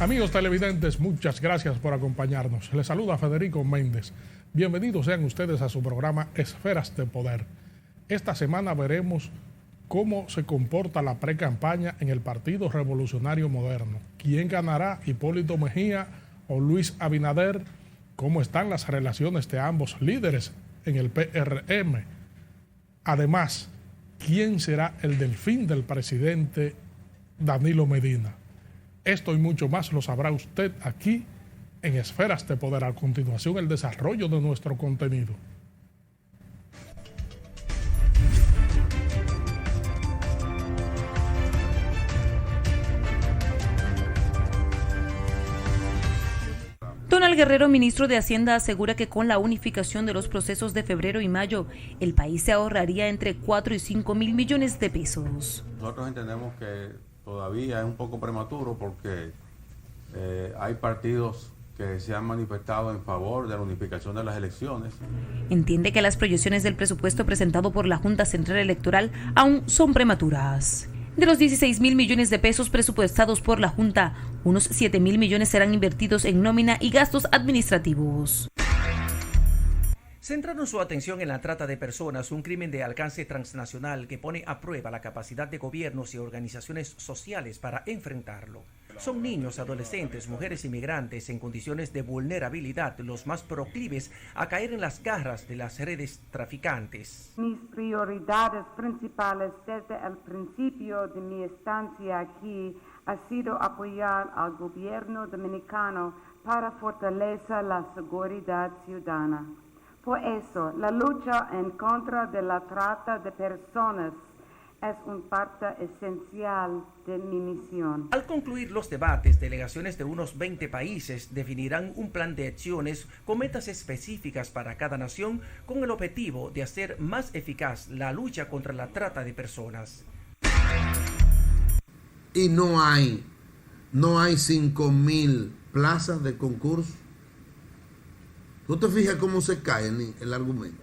Amigos televidentes, muchas gracias por acompañarnos. Les saluda Federico Méndez. Bienvenidos sean ustedes a su programa Esferas de Poder. Esta semana veremos cómo se comporta la pre-campaña en el Partido Revolucionario Moderno. ¿Quién ganará, Hipólito Mejía o Luis Abinader? ¿Cómo están las relaciones de ambos líderes en el PRM? Además, ¿quién será el delfín del presidente Danilo Medina? Esto y mucho más lo sabrá usted aquí en Esferas de Poder. A continuación, el desarrollo de nuestro contenido. Donald Guerrero, ministro de Hacienda, asegura que con la unificación de los procesos de febrero y mayo, el país se ahorraría entre 4 y 5 mil millones de pesos. Nosotros entendemos que todavía es un poco prematuro porque hay partidos que se han manifestado en favor de la unificación de las elecciones. Entiende que las proyecciones del presupuesto presentado por la Junta Central Electoral aún son prematuras. De los 16 mil millones de pesos presupuestados por la Junta, unos 7 mil millones serán invertidos en nómina y gastos administrativos. Centraron su atención en la trata de personas, un crimen de alcance transnacional que pone a prueba la capacidad de gobiernos y organizaciones sociales para enfrentarlo. Son niños, adolescentes, mujeres inmigrantes en condiciones de vulnerabilidad los más proclives a caer en las garras de las redes traficantes. Mis prioridades principales desde el principio de mi estancia aquí ha sido apoyar al gobierno dominicano para fortalecer la seguridad ciudadana. Por eso, la lucha en contra de la trata de personas es una parte esencial de mi misión. Al concluir los debates, delegaciones de unos 20 países definirán un plan de acciones con metas específicas para cada nación con el objetivo de hacer más eficaz la lucha contra la trata de personas. Y no hay 5.000 plazas de concurso. ¿Tú te fijas cómo se cae el argumento?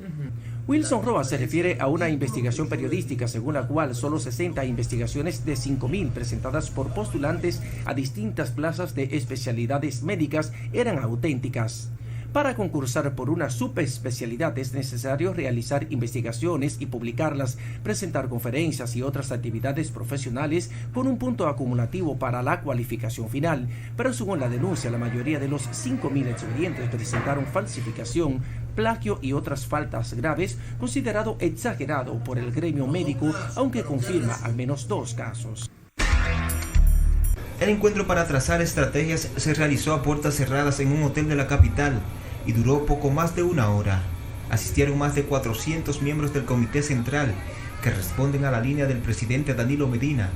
Wilson Roas se refiere a una investigación periodística según la cual solo 60 investigaciones de 5.000 presentadas por postulantes a distintas plazas de especialidades médicas eran auténticas. Para concursar por una subespecialidad es necesario realizar investigaciones y publicarlas, presentar conferencias y otras actividades profesionales con un punto acumulativo para la cualificación final. Pero según la denuncia, la mayoría de los 5.000 expedientes presentaron falsificación, plagio y otras faltas graves, considerado exagerado por el gremio médico, aunque confirma al menos 2 casos. El encuentro para trazar estrategias se realizó a puertas cerradas en un hotel de la capital y duró poco más de 1 hora. Asistieron más de 400 miembros del Comité Central que responden a la línea del presidente Danilo Medina,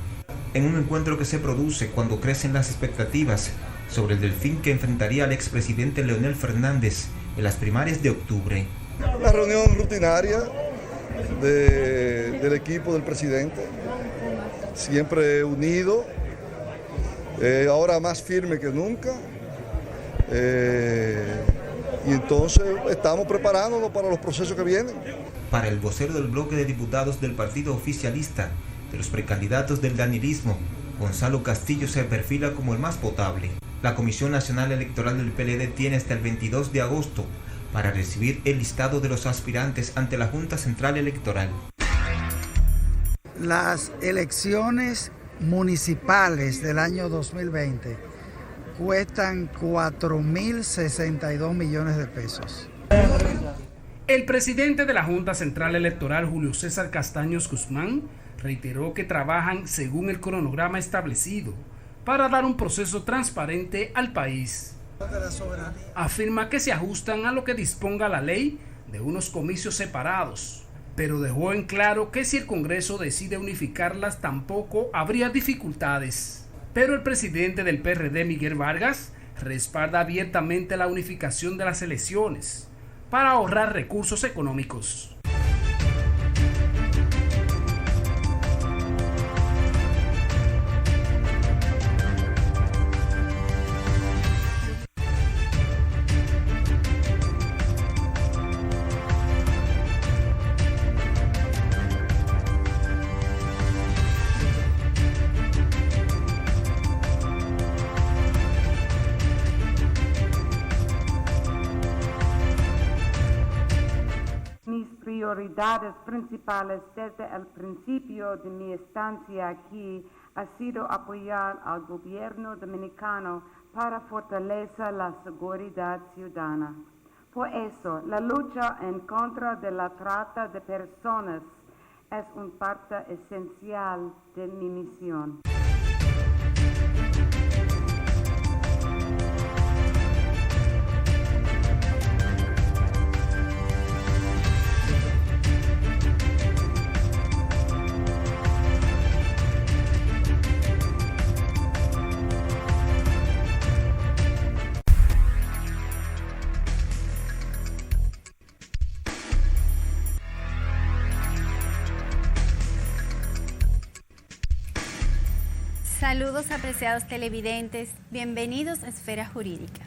en un encuentro que se produce cuando crecen las expectativas sobre el delfín que enfrentaría al expresidente Leonel Fernández en las primarias de octubre. Una reunión rutinaria del equipo del presidente, siempre unido, ahora más firme que nunca. Y entonces estamos preparándonos para los procesos que vienen. Para el vocero del bloque de diputados del partido oficialista, de los precandidatos del danilismo, Gonzalo Castillo se perfila como el más potable. La Comisión Nacional Electoral del PLD tiene hasta el 22 de agosto para recibir el listado de los aspirantes ante la Junta Central Electoral. Las elecciones municipales del año 2020 cuestan 4.062 millones de pesos. El presidente de la Junta Central Electoral, Julio César Castaños Guzmán, reiteró que trabajan según el cronograma establecido para dar un proceso transparente al país. Afirma que se ajustan a lo que disponga la ley de unos comicios separados, pero dejó en claro que si el Congreso decide unificarlas tampoco habría dificultades. Pero el presidente del PRD, Miguel Vargas, respalda abiertamente la unificación de las elecciones para ahorrar recursos económicos. prioridades principales desde el principio de mi estancia aquí ha sido apoyar al gobierno dominicano para fortalecer la seguridad ciudadana. Por eso, la lucha en contra de la trata de personas es una parte esencial de mi misión. Saludos apreciados televidentes, bienvenidos a Esfera Jurídica.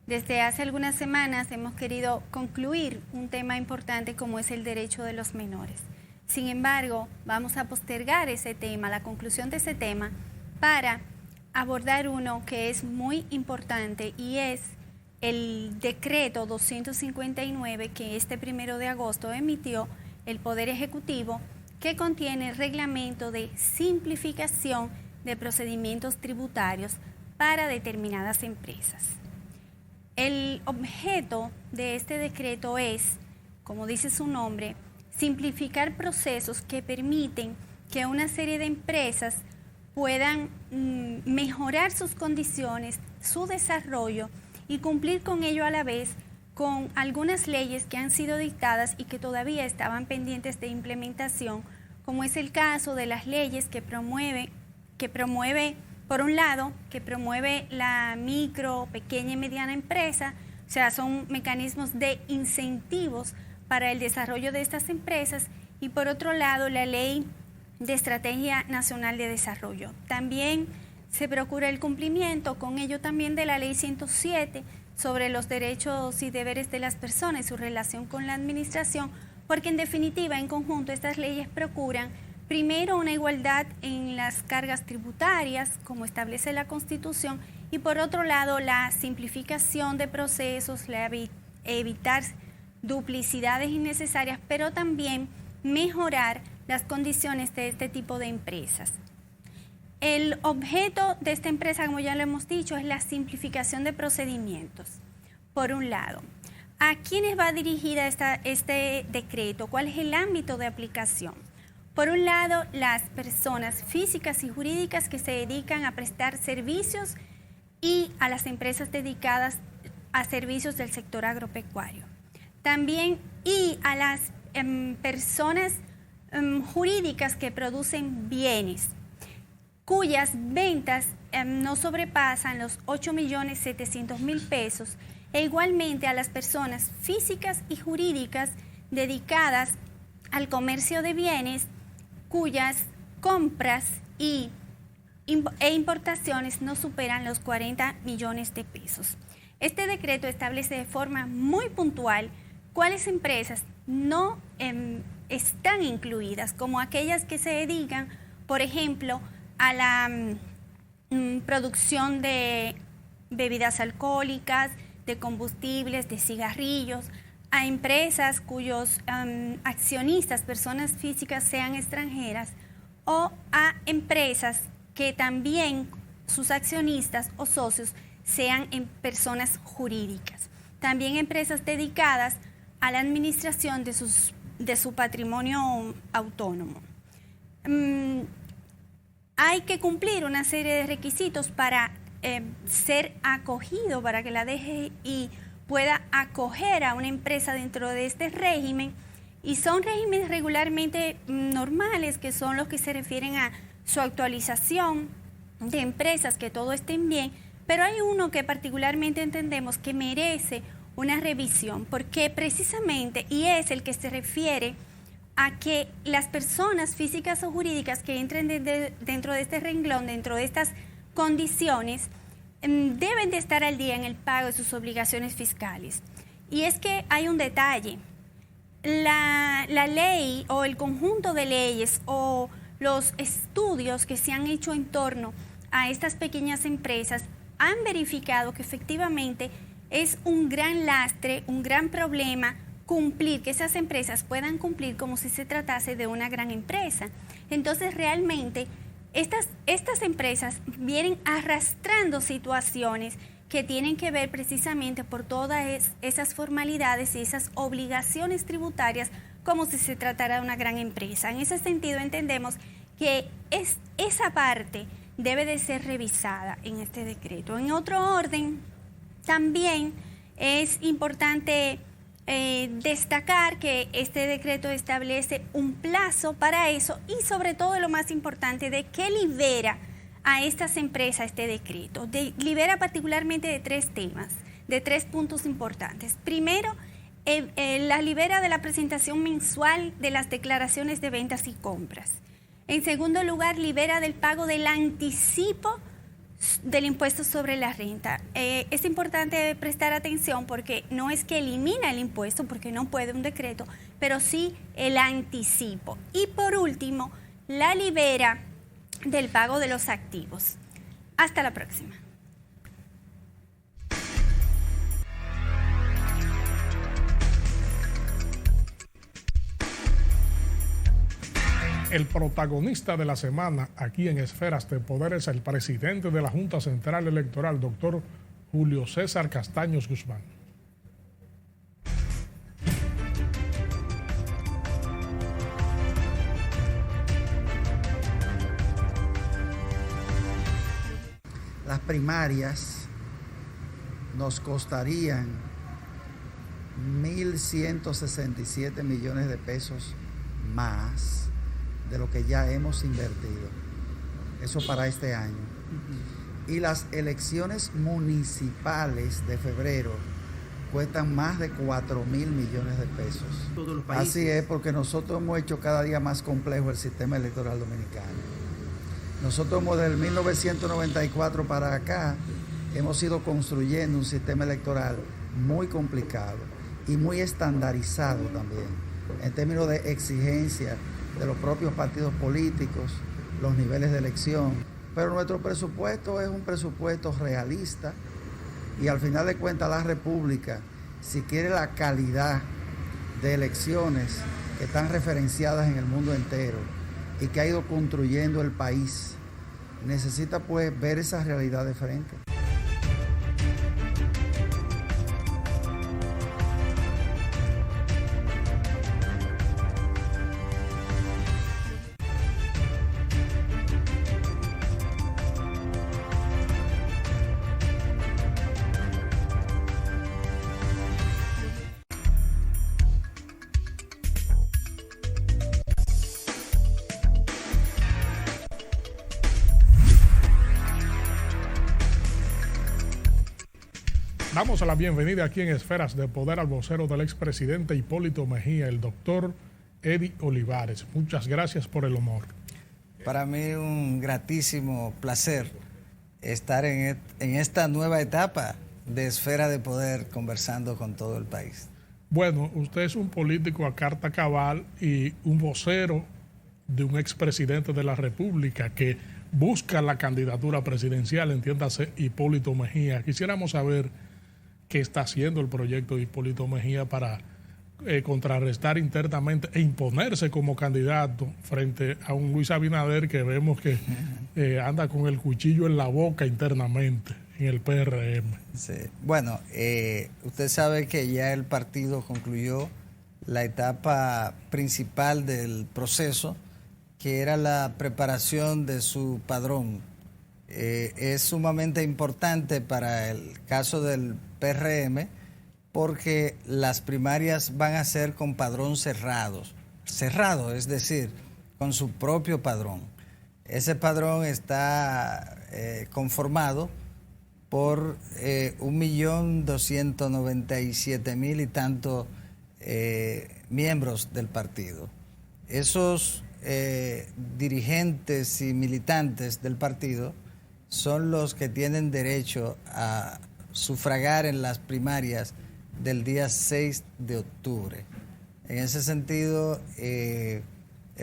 Desde hace algunas semanas hemos querido concluir un tema importante como es el derecho de los menores. Sin embargo, vamos a postergar ese tema, la conclusión de ese tema, para abordar uno que es muy importante y es el decreto 259 que este 1 de agosto emitió el Poder Ejecutivo, que contiene el reglamento de simplificación de procedimientos tributarios para determinadas empresas. El objeto de este decreto es, como dice su nombre, simplificar procesos que permiten que una serie de empresas puedan mejorar sus condiciones, su desarrollo y cumplir con ello a la vez con algunas leyes que han sido dictadas y que todavía estaban pendientes de implementación, como es el caso de las leyes que promueve, por un lado, que promueve la micro, pequeña y mediana empresa, o sea, son mecanismos de incentivos para el desarrollo de estas empresas, y por otro lado, la Ley de Estrategia Nacional de Desarrollo. También se procura el cumplimiento, con ello también, de la Ley 107 sobre los derechos y deberes de las personas y su relación con la administración, porque en definitiva, en conjunto, estas leyes procuran primero una igualdad en las cargas tributarias, como establece la Constitución, y por otro lado la simplificación de procesos, evitar duplicidades innecesarias, pero también mejorar las condiciones de este tipo de empresas. El objeto de esta empresa, como ya lo hemos dicho, es la simplificación de procedimientos. Por un lado, ¿a quiénes va dirigida este decreto? ¿Cuál es el ámbito de aplicación? Por un lado, las personas físicas y jurídicas que se dedican a prestar servicios y a las empresas dedicadas a servicios del sector agropecuario. También y a las personas jurídicas que producen bienes, cuyas ventas no sobrepasan los 8.700.000 pesos, e igualmente a las personas físicas y jurídicas dedicadas al comercio de bienes, cuyas compras e importaciones no superan los 40 millones de pesos. Este decreto establece de forma muy puntual cuáles empresas no están incluidas, como aquellas que se dedican, por ejemplo, a la producción de bebidas alcohólicas, de combustibles, de cigarrillos, a empresas cuyos accionistas, personas físicas, sean extranjeras, o a empresas que también sus accionistas o socios sean personas jurídicas. También empresas dedicadas a la administración de su patrimonio autónomo. Hay que cumplir una serie de requisitos para ser acogido, para que la DGI pueda acoger a una empresa dentro de este régimen, y son regímenes regularmente normales, que son los que se refieren a su actualización de empresas, que todo estén bien, pero hay uno que particularmente entendemos que merece una revisión, porque precisamente, y es el que se refiere a que las personas físicas o jurídicas que entren dentro de este renglón, dentro de estas condiciones, deben de estar al día en el pago de sus obligaciones fiscales. Y es que hay un detalle. La ley o el conjunto de leyes o los estudios que se han hecho en torno a estas pequeñas empresas han verificado que efectivamente es un gran lastre, un gran problema cumplir, que esas empresas puedan cumplir como si se tratase de una gran empresa. Entonces, realmente, estas empresas vienen arrastrando situaciones que tienen que ver precisamente por todas esas formalidades y esas obligaciones tributarias como si se tratara de una gran empresa. En ese sentido, entendemos que esa parte debe de ser revisada en este decreto. En otro orden, también es importante destacar que este decreto establece un plazo para eso y sobre todo lo más importante, de qué libera a estas empresas este decreto. Libera particularmente de 3 temas, de 3 puntos importantes. Primero, las libera de la presentación mensual de las declaraciones de ventas y compras. En segundo lugar, libera del pago del anticipo del impuesto sobre la renta. Es importante prestar atención porque no es que elimina el impuesto, porque no puede un decreto, pero sí el anticipo. Y por último, la libera del pago de los activos. Hasta la próxima. El protagonista de la semana aquí en Esferas de Poder es el presidente de la Junta Central Electoral, doctor Julio César Castaños Guzmán. Las primarias nos costarían 1.167 millones de pesos más de lo que ya hemos invertido. Eso para este año. Y las elecciones municipales de febrero cuestan más de 4.000 millones de pesos. Todos los países. Así es, porque nosotros hemos hecho cada día más complejo el sistema electoral dominicano. Nosotros desde 1994 para acá hemos ido construyendo un sistema electoral muy complicado y muy estandarizado también, en términos de exigencia de los propios partidos políticos, los niveles de elección. Pero nuestro presupuesto es un presupuesto realista y al final de cuentas la República, si quiere la calidad de elecciones que están referenciadas en el mundo entero y que ha ido construyendo el país, necesita pues ver esa realidad de frente. Damos la bienvenida aquí en Esferas de Poder al vocero del expresidente Hipólito Mejía, el doctor Eddie Olivares. Muchas gracias por el honor. Para mí un gratísimo placer estar en esta nueva etapa de Esfera de Poder conversando con todo el país. Bueno, usted es un político a carta cabal y un vocero de un expresidente de la República que busca la candidatura presidencial, entiéndase Hipólito Mejía. Quisiéramos saber qué está haciendo el proyecto de Hipólito Mejía para contrarrestar internamente e imponerse como candidato frente a un Luis Abinader que vemos que anda con el cuchillo en la boca internamente en el PRM. Sí. Bueno, usted sabe que ya el partido concluyó la etapa principal del proceso, que era la preparación de su padrón. Es sumamente importante para el caso del PRM porque las primarias van a ser con padrón cerrado, es decir, con su propio padrón. Ese padrón está conformado por 1.297.000 y tanto miembros del partido. Esos dirigentes y militantes del partido son los que tienen derecho a sufragar en las primarias del día 6 de octubre. En ese sentido, el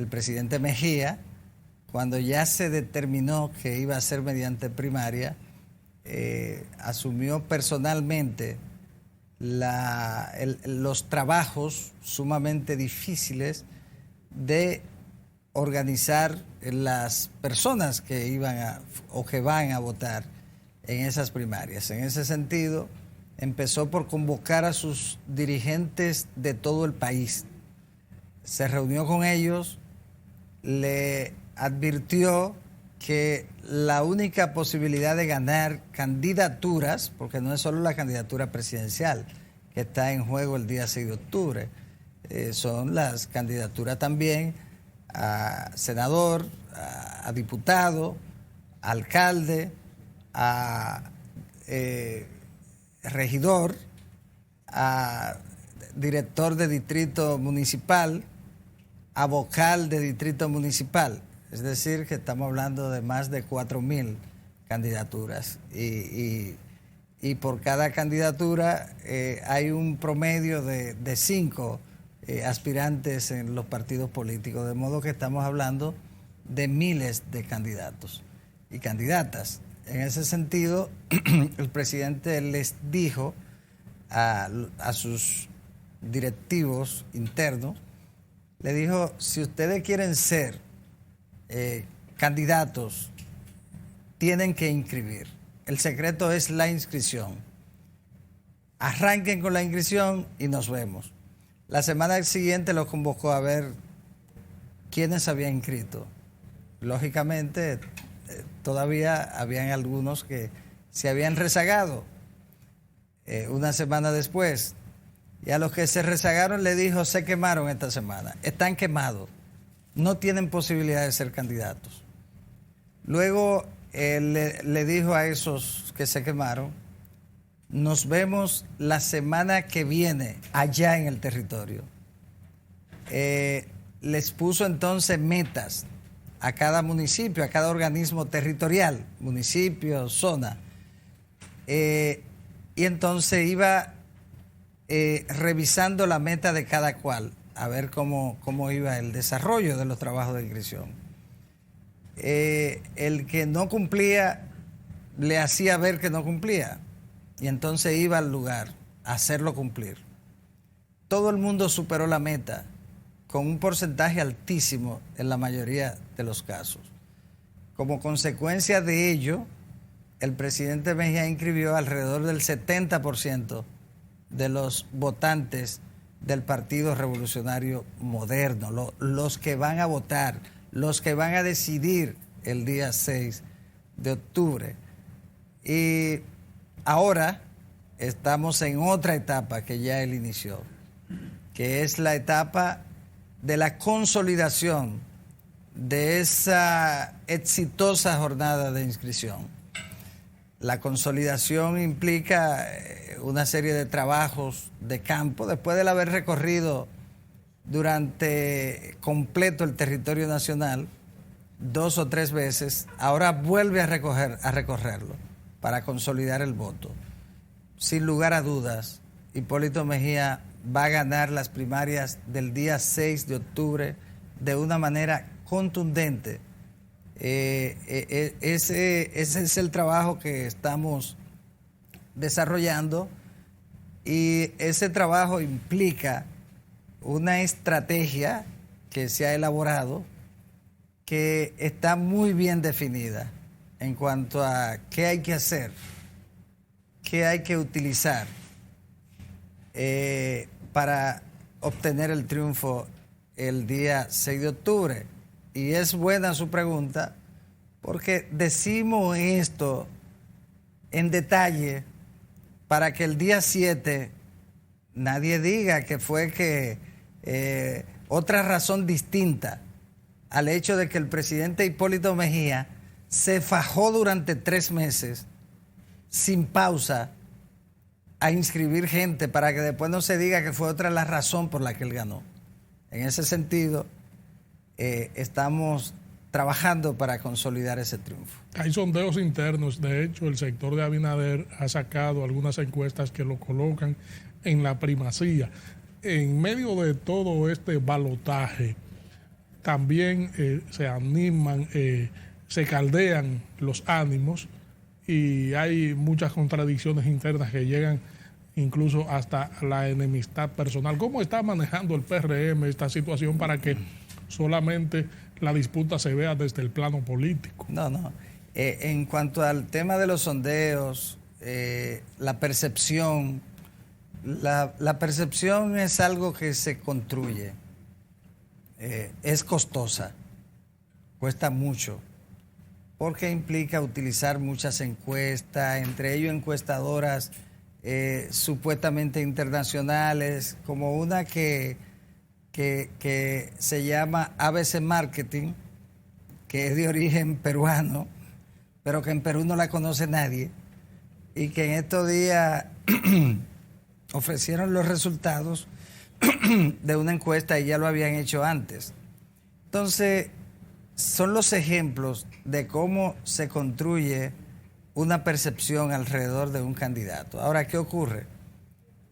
presidente Mejía, cuando ya se determinó que iba a ser mediante primaria, asumió personalmente los trabajos sumamente difíciles de organizar las personas que iban o que van a votar en esas primarias. En ese sentido, empezó por convocar a sus dirigentes de todo el país. Se reunió con ellos, le advirtió que la única posibilidad de ganar candidaturas, porque no es solo la candidatura presidencial que está en juego el día 6 de octubre, son las candidaturas también a senador, a diputado, a alcalde, a regidor, a director de distrito municipal, a vocal de distrito municipal. Es decir, que estamos hablando de más de 4.000 candidaturas. Y por cada candidatura hay un promedio de 5 aspirantes en los partidos políticos. De modo que estamos hablando de miles de candidatos y candidatas. En ese sentido, el presidente les dijo a sus directivos internos, le dijo, si ustedes quieren ser candidatos, tienen que inscribir. El secreto es la inscripción. Arranquen con la inscripción y nos vemos. La semana siguiente los convocó a ver quiénes habían inscrito. Lógicamente, todavía habían algunos que se habían rezagado una semana después. Y a los que se rezagaron le dijo, se quemaron esta semana, están quemados, no tienen posibilidad de ser candidatos. Luego le dijo a esos que se quemaron, nos vemos la semana que viene allá en el territorio. Les puso entonces metas a cada municipio, a cada organismo territorial, municipio, zona. Y entonces iba revisando la meta de cada cual, a ver cómo iba el desarrollo de los trabajos de inscripción. El que no cumplía, le hacía ver que no cumplía, y entonces iba al lugar a hacerlo cumplir. Todo el mundo superó la meta, con un porcentaje altísimo en la mayoría de los casos. Como consecuencia de ello, el presidente Mejía inscribió alrededor del 70% de los votantes del Partido Revolucionario Moderno, los que van a votar, los que van a decidir el día 6 de octubre. Y ahora estamos en otra etapa que ya él inició, que es la etapa de la consolidación de esa exitosa jornada de inscripción. La consolidación implica una serie de trabajos de campo. Después de haber recorrido durante completo el territorio nacional 2 o 3 veces, ahora vuelve a recorrerlo para consolidar el voto. Sin lugar a dudas, Hipólito Mejía va a ganar las primarias del día 6 de octubre de una manera contundente. Ese es el trabajo que estamos desarrollando, y ese trabajo implica una estrategia que se ha elaborado, que está muy bien definida en cuanto a qué hay que hacer, qué hay que utilizar para obtener el triunfo el día 6 de octubre. Y es buena su pregunta, porque decimos esto en detalle para que el día 7 nadie diga que fue otra razón distinta al hecho de que el presidente Hipólito Mejía se fajó durante 3 meses sin pausa a inscribir gente, para que después no se diga que fue otra la razón por la que él ganó. En ese sentido, estamos trabajando para consolidar ese triunfo. Hay sondeos internos. De hecho, el sector de Abinader ha sacado algunas encuestas que lo colocan en la primacía. En medio de todo este balotaje, también se animan, se caldean los ánimos, y hay muchas contradicciones internas que llegan incluso hasta la enemistad personal. ¿Cómo está manejando el PRM esta situación para que solamente la disputa se vea desde el plano político? No. En cuanto al tema de los sondeos, la percepción es algo que se construye. Es costosa, cuesta mucho, porque implica utilizar muchas encuestas, entre ellos encuestadoras supuestamente internacionales, como una que se llama ABC Marketing, que es de origen peruano, pero que en Perú no la conoce nadie, y que en estos días ofrecieron los resultados de una encuesta y ya lo habían hecho antes. Entonces, son los ejemplos de cómo se construye una percepción alrededor de un candidato. Ahora, ¿qué ocurre?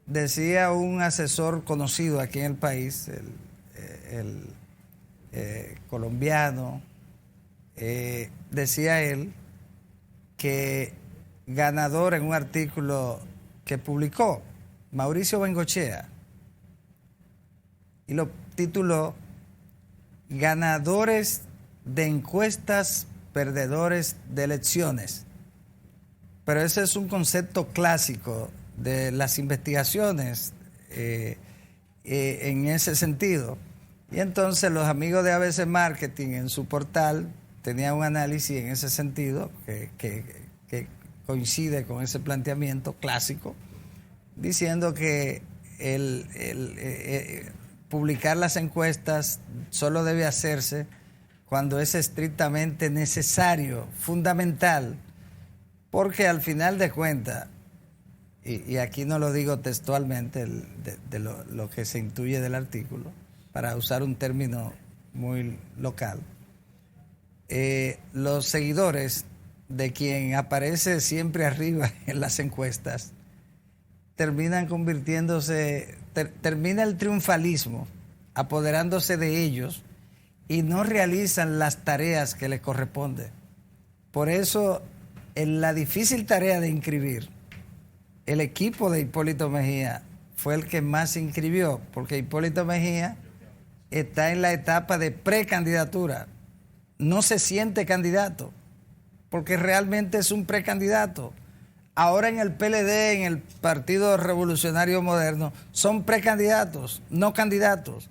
Decía un asesor conocido aquí en el país, el colombiano, decía él que ganador en un artículo que publicó Mauricio Bengochea, y lo tituló Ganadores de encuestas, perdedores de elecciones. Pero ese es un concepto clásico de las investigaciones en ese sentido. Y entonces los amigos de ABC Marketing en su portal tenían un análisis en ese sentido que coincide con ese planteamiento clásico, diciendo que publicar las encuestas solo debe hacerse cuando es estrictamente necesario, fundamental, porque al final de cuentas, y aquí no lo digo textualmente de lo que se intuye del artículo, para usar un término muy local, los seguidores de quien aparece siempre arriba en las encuestas terminan convirtiéndose, termina el triunfalismo apoderándose de ellos y no realizan las tareas que les corresponden. Por eso, en la difícil tarea de inscribir, el equipo de Hipólito Mejía fue el que más se inscribió, porque Hipólito Mejía está en la etapa de precandidatura. No se siente candidato, porque realmente es un precandidato. Ahora en el PLD, en el Partido Revolucionario Moderno, son precandidatos, no candidatos.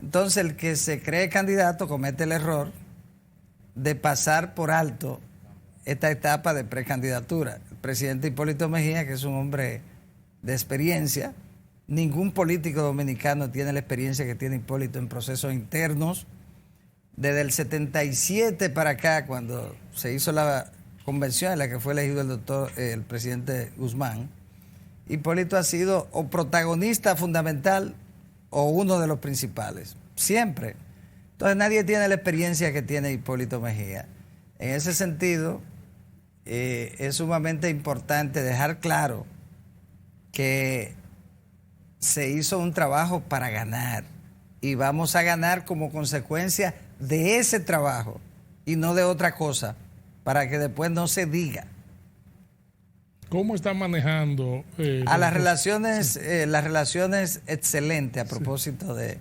Entonces el que se cree candidato comete el error de pasar por alto esta etapa de precandidatura. El presidente Hipólito Mejía, que es un hombre de experiencia, ningún político dominicano tiene la experiencia que tiene Hipólito en procesos internos. Desde el 77 para acá, cuando se hizo la convención en la que fue elegido el presidente Guzmán, Hipólito ha sido o protagonista fundamental o uno de los principales, siempre. Entonces nadie tiene la experiencia que tiene Hipólito Mejía. En ese sentido, es sumamente importante dejar claro que se hizo un trabajo para ganar y vamos a ganar como consecuencia de ese trabajo y no de otra cosa, para que después no se diga. ¿Cómo están manejando? Las relaciones excelentes, a propósito de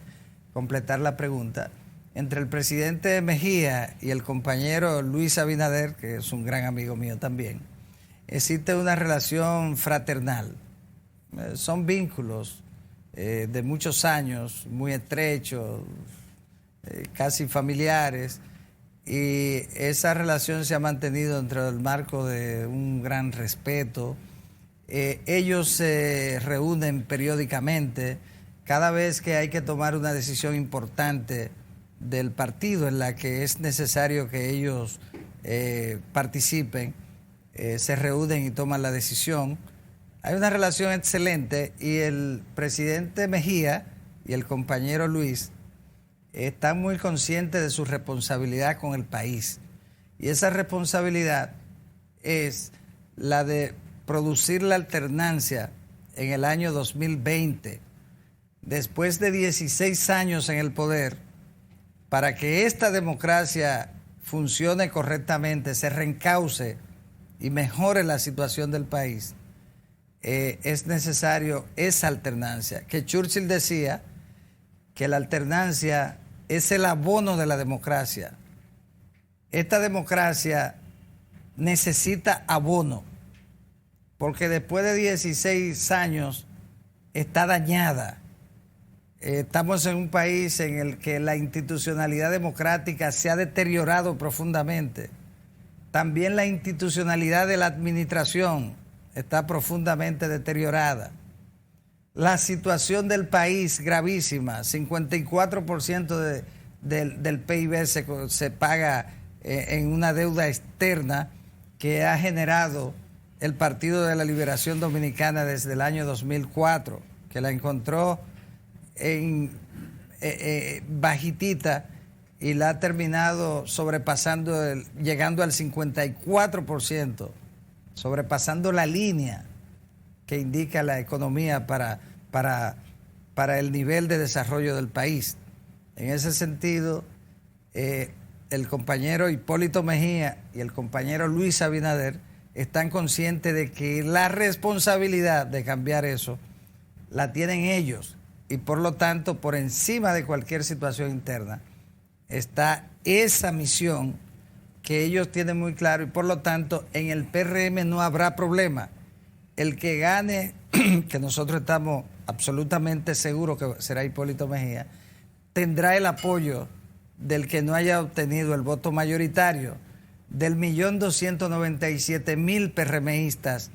completar la pregunta, entre el presidente Mejía y el compañero Luis Abinader, que es un gran amigo mío también. Existe una relación fraternal. Son vínculos de muchos años, muy estrechos, casi familiares, y esa relación se ha mantenido dentro del marco de un gran respeto. Ellos se reúnen periódicamente cada vez que hay que tomar una decisión importante del partido en la que es necesario que ellos participen, se reúnen y toman la decisión. Hay una relación excelente y el presidente Mejía y el compañero Luis están muy conscientes de su responsabilidad con el país. Y esa responsabilidad es la de producir la alternancia en el año 2020, después de 16 años en el poder, para que esta democracia funcione correctamente, se reencauce y mejore la situación del país. es necesario esa alternancia, que Churchill decía que la alternancia es el abono de la democracia. Esta democracia necesita abono, porque después de 16 años está dañada. Estamos en un país en el que la institucionalidad democrática se ha deteriorado profundamente. También la institucionalidad de la administración está profundamente deteriorada. La situación del país gravísima, 54% del PIB se paga en una deuda externa que ha generado el Partido de la Liberación Dominicana desde el año 2004, que la encontró bajitita y la ha terminado sobrepasando, llegando al 54%, sobrepasando la línea que indica la economía para el nivel de desarrollo del país. En ese sentido, el compañero Hipólito Mejía y el compañero Luis Abinader están conscientes de que la responsabilidad de cambiar eso la tienen ellos, y por lo tanto, por encima de cualquier situación interna, está esa misión que ellos tienen muy claro, y por lo tanto en el PRM no habrá problema. El que gane, que nosotros estamos absolutamente seguros que será Hipólito Mejía, tendrá el apoyo del que no haya obtenido el voto mayoritario, del 1.297.000 PRMistas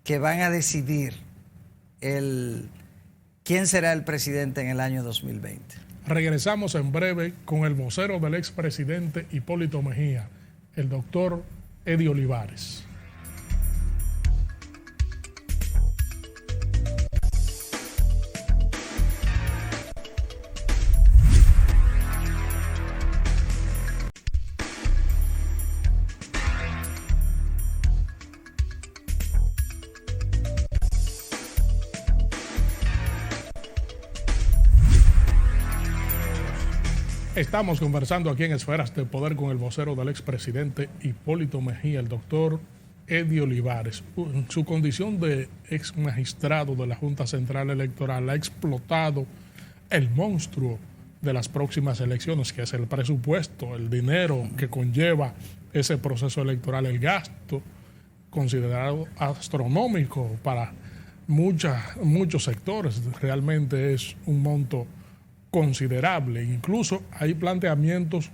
que van a decidir quién será el presidente en el año 2020. Regresamos en breve con el vocero del expresidente Hipólito Mejía, el doctor Eddie Olivares. Estamos conversando aquí en Esferas de Poder con el vocero del expresidente Hipólito Mejía, el doctor Eddie Olivares. En su condición de ex magistrado de la Junta Central Electoral, ha explotado el monstruo de las próximas elecciones, que es el presupuesto, el dinero que conlleva ese proceso electoral, el gasto considerado astronómico para muchos sectores. Realmente es un monto considerable. Incluso hay planteamientos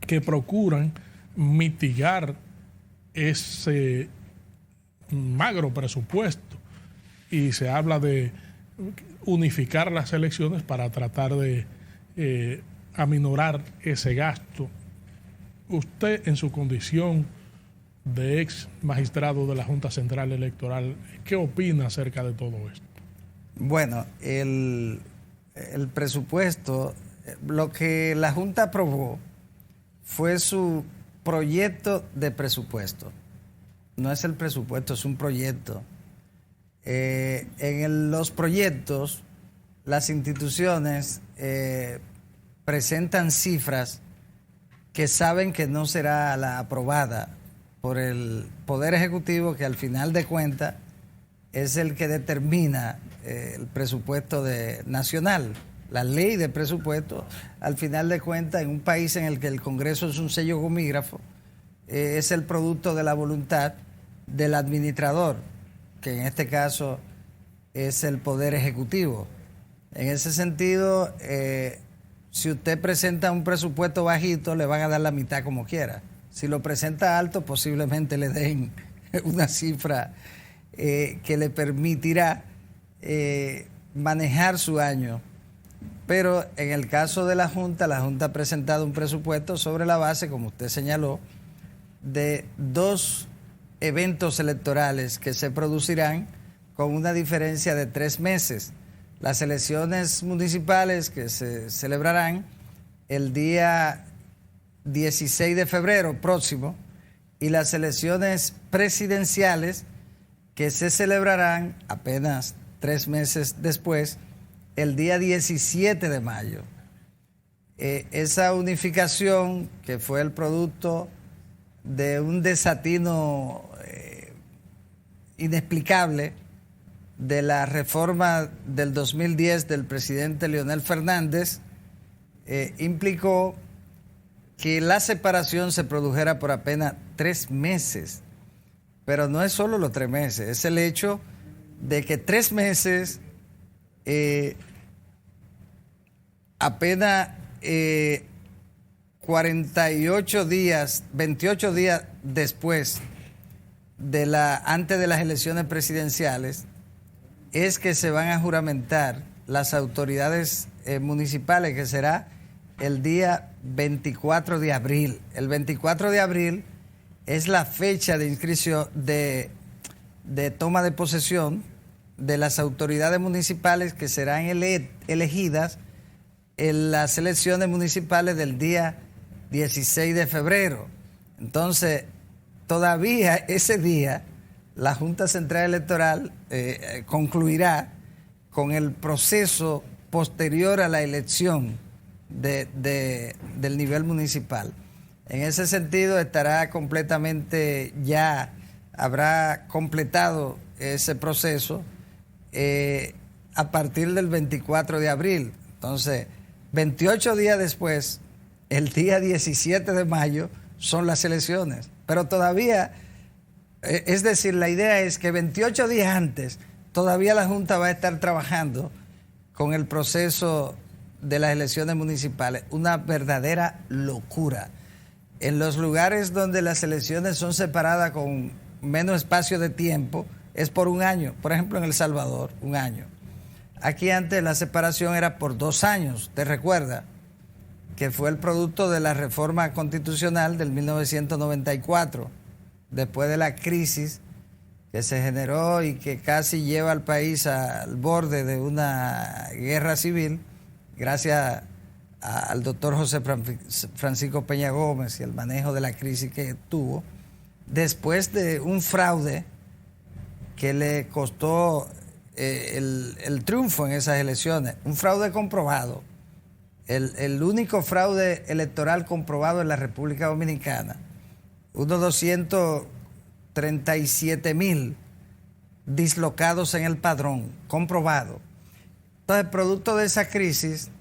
que procuran mitigar ese magro presupuesto, y se habla de unificar las elecciones para tratar de aminorar ese gasto. Usted, en su condición de ex magistrado de la Junta Central Electoral, ¿qué opina acerca de todo esto? Bueno, el presupuesto, lo que la Junta aprobó fue su proyecto de presupuesto. No es el presupuesto, es un proyecto. En los proyectos, las instituciones presentan cifras que saben que no será la aprobada por el Poder Ejecutivo, que al final de cuentas es el que determina el presupuesto nacional. La ley de presupuesto, al final de cuentas, en un país en el que el Congreso es un sello gomígrafo, es el producto de la voluntad del administrador, que en este caso es el Poder Ejecutivo. En ese sentido, si usted presenta un presupuesto bajito, le van a dar la mitad como quiera. Si lo presenta alto, posiblemente le den una cifra que le permitirá manejar su año. Pero en el caso de la Junta ha presentado un presupuesto sobre la base, como usted señaló, de 2 eventos electorales que se producirán con una diferencia de 3 meses. Las elecciones municipales que se celebrarán el día 16 de febrero próximo, y las elecciones presidenciales que se celebrarán apenas 3 meses después, el día 17 de mayo. Esa unificación, que fue el producto de un desatino inexplicable de la reforma del 2010 del presidente Leonel Fernández implicó que la separación se produjera por apenas 3 meses. Pero no es solo los 3 meses, es el hecho de que 3 meses, apenas 48 días, 28 días después antes de las elecciones presidenciales, es que se van a juramentar las autoridades municipales, que será el día 24 de abril. El 24 de abril es la fecha de inscripción, de toma de posesión de las autoridades municipales que serán elegidas en las elecciones municipales del día 16 de febrero. Entonces, todavía ese día la Junta Central Electoral concluirá con el proceso posterior a la elección del nivel municipal. En ese sentido estará completamente, ya habrá completado ese proceso a partir del 24 de abril. Entonces, 28 días después, el día 17 de mayo, son las elecciones. Pero todavía, es decir, la idea es que 28 días antes, todavía la Junta va a estar trabajando con el proceso de las elecciones municipales. Una verdadera locura. En los lugares donde las elecciones son separadas con menos espacio de tiempo, es por 1 año. Por ejemplo, en El Salvador, 1 año. Aquí antes la separación era por 2 años, ¿te recuerdas? Que fue el producto de la reforma constitucional del 1994, después de la crisis que se generó y que casi lleva al país al borde de una guerra civil, gracias al doctor José Francisco Peña Gómez y el manejo de la crisis que tuvo, después de un fraude que le costó el triunfo en esas elecciones, un fraude comprobado, el único fraude electoral comprobado en la República Dominicana, unos 237,000 dislocados en el padrón, comprobado. Entonces, producto de esa crisis,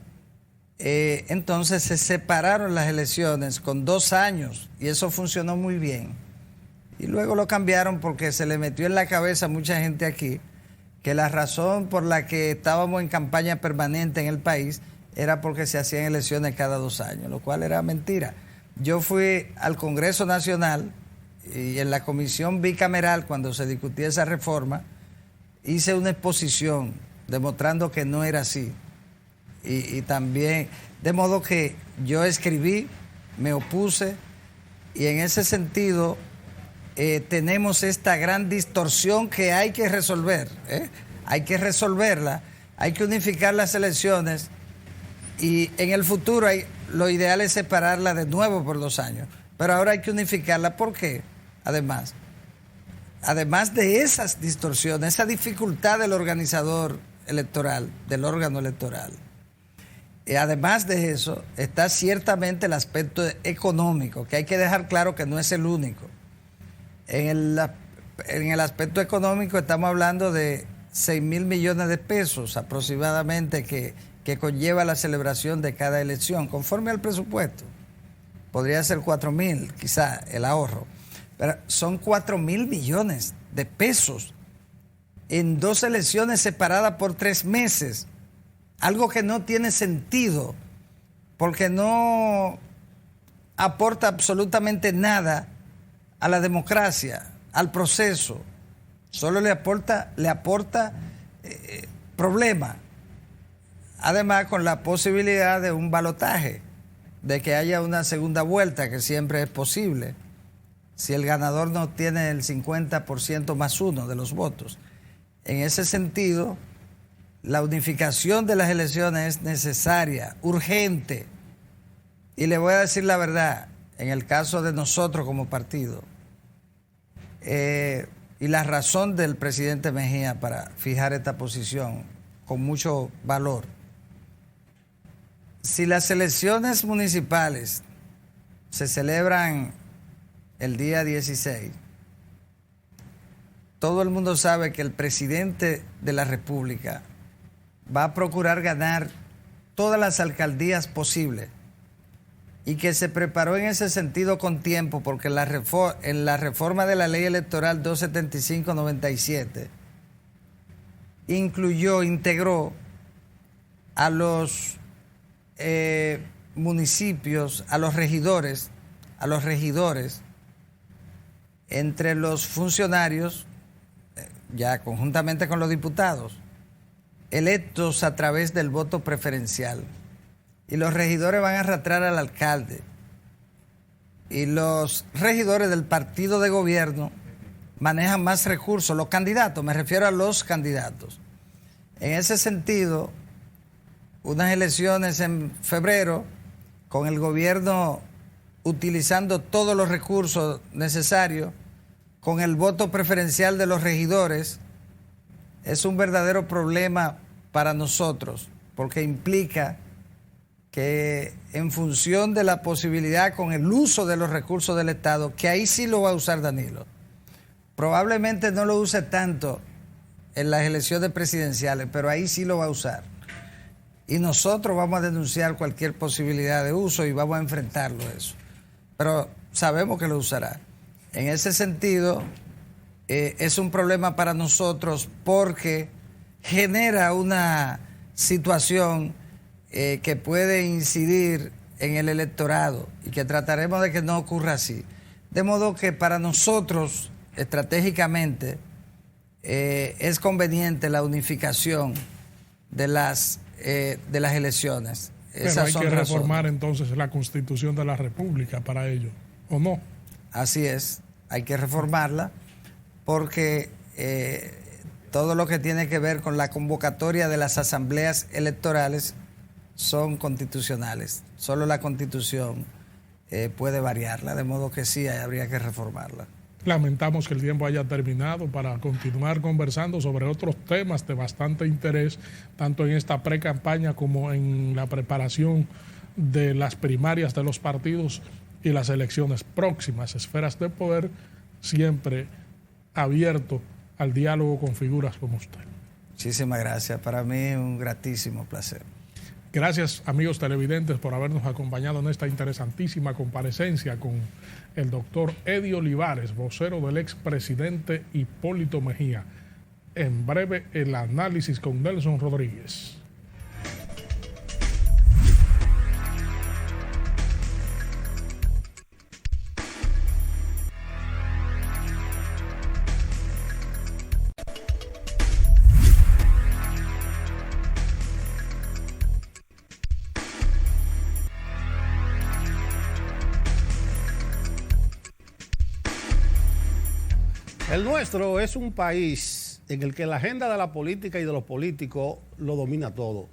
entonces se separaron las elecciones con 2 años y eso funcionó muy bien. Y luego lo cambiaron porque se le metió en la cabeza a mucha gente aquí que la razón por la que estábamos en campaña permanente en el país era porque se hacían elecciones cada 2 años, lo cual era mentira. Yo fui al Congreso Nacional y en la comisión bicameral, cuando se discutía esa reforma, hice una exposición demostrando que no era así. Y también, de modo que yo escribí, me opuse, y en ese sentido tenemos esta gran distorsión que hay que resolver. Hay que resolverla, hay que unificar las elecciones, y en el futuro lo ideal es separarla de nuevo por 2 años. Pero ahora hay que unificarla. ¿Por qué? Además de esas distorsiones, esa dificultad del organizador electoral, del órgano electoral. Y además de eso, está ciertamente el aspecto económico, que hay que dejar claro que no es el único. En el aspecto económico estamos hablando de 6,000 millones de pesos aproximadamente que conlleva la celebración de cada elección, conforme al presupuesto. Podría ser 4,000, quizá, el ahorro. Pero son 4,000 millones de pesos en 2 elecciones separadas por 3 meses. Algo que no tiene sentido, porque no aporta absolutamente nada a la democracia, al proceso. Solo le aporta problema. Además, con la posibilidad de un balotaje, de que haya una segunda vuelta, que siempre es posible, si el ganador no tiene el 50% más 1 de los votos. En ese sentido, la unificación de las elecciones es necesaria, urgente. Y le voy a decir la verdad, en el caso de nosotros como partido, y la razón del presidente Mejía para fijar esta posición con mucho valor. Si las elecciones municipales se celebran el día 16, todo el mundo sabe que el presidente de la República va a procurar ganar todas las alcaldías posibles y que se preparó en ese sentido con tiempo, porque en la reforma de la ley electoral 275-97 integró a los municipios, a los regidores, entre los funcionarios, ya conjuntamente con los diputados, electos a través del voto preferencial. Y los regidores van a arrastrar al alcalde. Y los regidores del partido de gobierno manejan más recursos. Los candidatos, me refiero a los candidatos. En ese sentido, unas elecciones en febrero, con el gobierno utilizando todos los recursos necesarios, con el voto preferencial de los regidores, es un verdadero problema para nosotros, porque implica que en función de la posibilidad con el uso de los recursos del Estado, que ahí sí lo va a usar Danilo, probablemente no lo use tanto en las elecciones presidenciales, pero ahí sí lo va a usar. Y nosotros vamos a denunciar cualquier posibilidad de uso y vamos a enfrentarlo eso. Pero sabemos que lo usará. En ese sentido, es un problema para nosotros porque genera una situación que puede incidir en el electorado y que trataremos de que no ocurra así. De modo que para nosotros, estratégicamente, es conveniente la unificación de las elecciones. Pero hay que reformar entonces la Constitución de la República para ello, ¿o no? Así es, hay que reformarla porque todo lo que tiene que ver con la convocatoria de las asambleas electorales son constitucionales. Solo la Constitución puede variarla, de modo que sí habría que reformarla. Lamentamos que el tiempo haya terminado para continuar conversando sobre otros temas de bastante interés, tanto en esta pre-campaña como en la preparación de las primarias de los partidos y las elecciones próximas. Esferas de Poder, siempre abierto al diálogo con figuras como usted. Muchísimas gracias. Para mí un gratísimo placer. Gracias, amigos televidentes, por habernos acompañado en esta interesantísima comparecencia con el doctor Eddie Olivares, vocero del expresidente Hipólito Mejía. En breve, el análisis con Nelson Rodríguez. El nuestro es un país en el que la agenda de la política y de los políticos lo domina todo.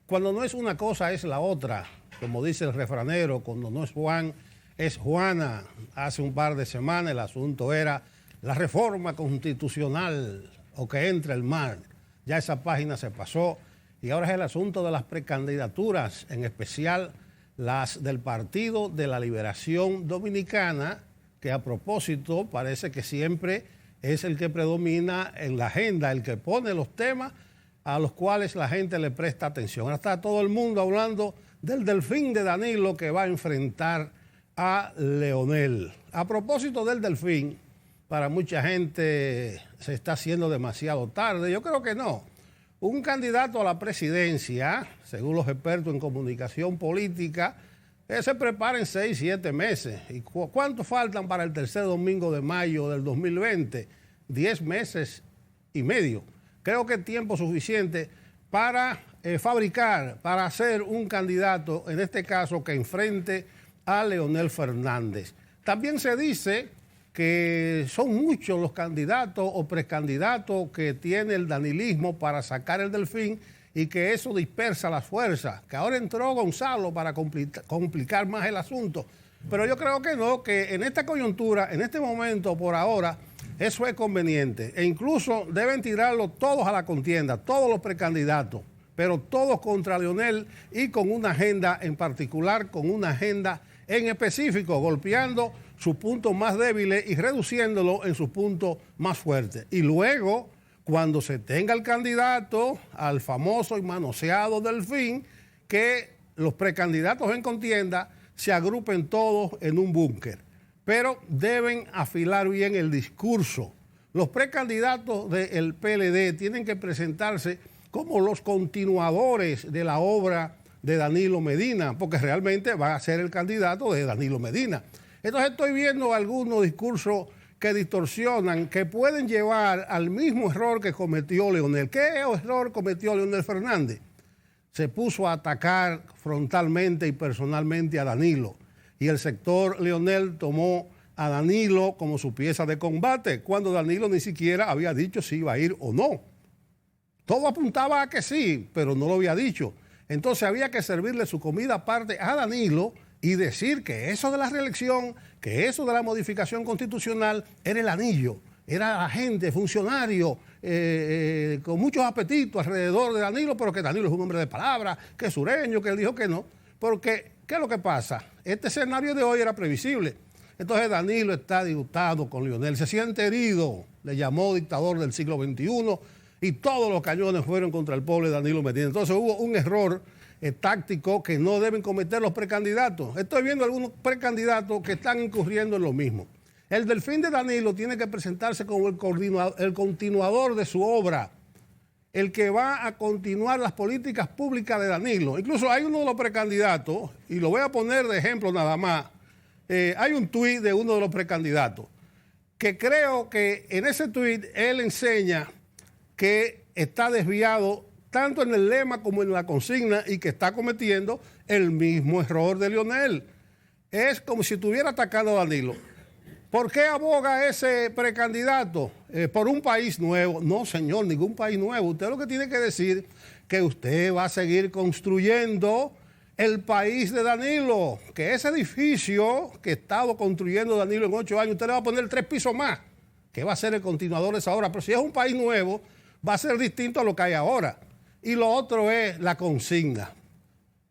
Cuando no es una cosa, es la otra. Como dice el refranero, cuando no es Juan, es Juana. Hace un par de semanas el asunto era la reforma constitucional o que entre el mar. Ya esa página se pasó y ahora es el asunto de las precandidaturas, en especial las del Partido de la Liberación Dominicana, que a propósito parece que siempre es el que predomina en la agenda, el que pone los temas a los cuales la gente le presta atención. Ahora está todo el mundo hablando del Delfín de Danilo que va a enfrentar a Leonel. A propósito del Delfín, para mucha gente se está haciendo demasiado tarde. Yo creo que no. Un candidato a la presidencia, según los expertos en comunicación política, se prepara en 6, 7 meses. ¿Y cuánto faltan para el tercer domingo de mayo del 2020? 10 meses y medio. Creo que es tiempo suficiente para fabricar, para hacer un candidato, en este caso, que enfrente a Leonel Fernández. También se dice que son muchos los candidatos o precandidatos que tiene el danilismo para sacar el Delfín y que eso dispersa las fuerzas, que ahora entró Gonzalo para complicar más el asunto. Pero yo creo que no, que en esta coyuntura, en este momento, por ahora, eso es conveniente. E incluso deben tirarlo todos a la contienda, todos los precandidatos, pero todos contra Leonel y con una agenda en particular, con una agenda en específico, golpeando sus puntos más débiles y reduciéndolo en sus puntos más fuertes. Y luego, cuando se tenga el candidato al famoso y manoseado Delfín, que los precandidatos en contienda se agrupen todos en un búnker. Pero deben afilar bien el discurso. Los precandidatos del PLD tienen que presentarse como los continuadores de la obra de Danilo Medina, porque realmente va a ser el candidato de Danilo Medina. Entonces estoy viendo algunos discursos que distorsionan, que pueden llevar al mismo error que cometió Leonel. ¿Qué error cometió Leonel Fernández? Se puso a atacar frontalmente y personalmente a Danilo. Y el sector Leonel tomó a Danilo como su pieza de combate, cuando Danilo ni siquiera había dicho si iba a ir o no. Todo apuntaba a que sí, pero no lo había dicho. Entonces había que servirle su comida aparte a Danilo y decir que eso de la reelección, que eso de la modificación constitucional era el anillo, era agente, funcionario, con muchos apetitos alrededor de Danilo, pero que Danilo es un hombre de palabra, que es sureño, que él dijo que no. Porque, ¿qué es lo que pasa? Este escenario de hoy era previsible. Entonces Danilo está disgustado con Leonel, se siente herido, le llamó dictador del siglo XXI y todos los cañones fueron contra el pobre Danilo Medina. Entonces hubo un error táctico que no deben cometer los precandidatos. Estoy viendo algunos precandidatos que están incurriendo en lo mismo. El Delfín de Danilo tiene que presentarse como el continuador de su obra, el que va a continuar las políticas públicas de Danilo. Incluso hay uno de los precandidatos, y lo voy a poner de ejemplo nada más, hay un tuit de uno de los precandidatos, que creo que en ese tuit él enseña que está desviado tanto en el lema como en la consigna y que está cometiendo el mismo error de Leonel. Es como si estuviera atacando a Danilo. ¿Por qué aboga ese precandidato? Por un país nuevo. No, señor, ningún país nuevo. Usted lo que tiene que decir es que usted va a seguir construyendo el país de Danilo, que ese edificio que ha estado construyendo Danilo en 8 años, usted le va a poner 3 pisos más, que va a ser el continuador de esa obra. Pero si es un país nuevo, va a ser distinto a lo que hay ahora. Y lo otro es la consigna.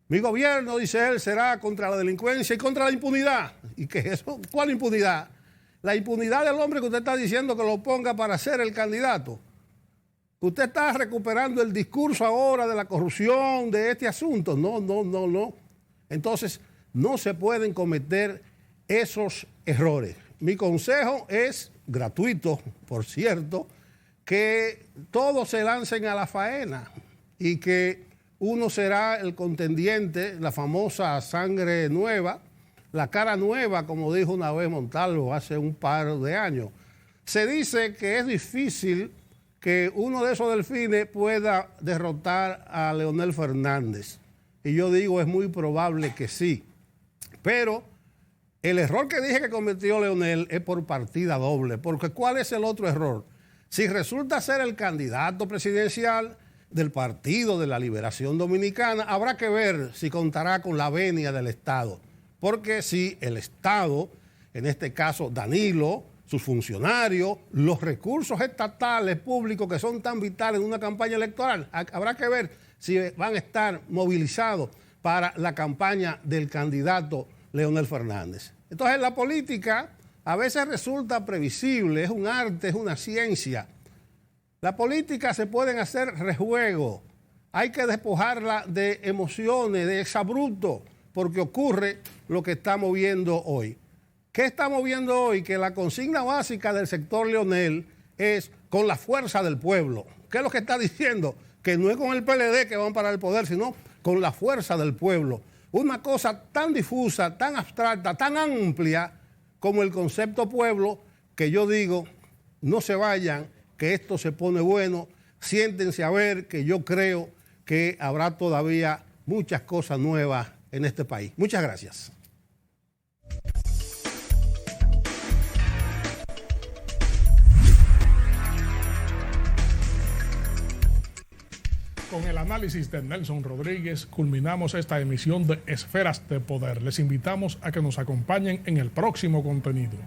Mi gobierno, dice él, será contra la delincuencia y contra la impunidad. ¿Y qué es eso? ¿Cuál impunidad? La impunidad del hombre que usted está diciendo que lo ponga para ser el candidato. Usted está recuperando el discurso ahora de la corrupción, de este asunto. No. Entonces, no se pueden cometer esos errores. Mi consejo es gratuito, por cierto, que todos se lancen a la faena y que uno será el contendiente, la famosa sangre nueva, la cara nueva, como dijo una vez Montalvo hace un par de años. Se dice que es difícil que uno de esos delfines pueda derrotar a Leonel Fernández. Y yo digo, es muy probable que sí. Pero el error que dije que cometió Leonel es por partida doble. Porque ¿cuál es el otro error? Si resulta ser el candidato presidencial del Partido de la Liberación Dominicana, habrá que ver si contará con la venia del Estado. Porque si el Estado, en este caso Danilo, sus funcionarios, los recursos estatales públicos que son tan vitales en una campaña electoral, habrá que ver si van a estar movilizados para la campaña del candidato Leonel Fernández. Entonces la política a veces resulta previsible, es un arte, es una ciencia. La política se pueden hacer rejuegos, hay que despojarla de emociones, de exabrupto, porque ocurre lo que estamos viendo hoy. ¿Qué estamos viendo hoy? Que la consigna básica del sector Leonel es con la fuerza del pueblo. ¿Qué es lo que está diciendo? Que no es con el PLD que van para el poder, sino con la fuerza del pueblo. Una cosa tan difusa, tan abstracta, tan amplia como el concepto pueblo, que yo digo, no se vayan, que esto se pone bueno, siéntense a ver, que yo creo que habrá todavía muchas cosas nuevas en este país. Muchas gracias. Con el análisis de Nelson Rodríguez culminamos esta emisión de Esferas de Poder. Les invitamos a que nos acompañen en el próximo contenido.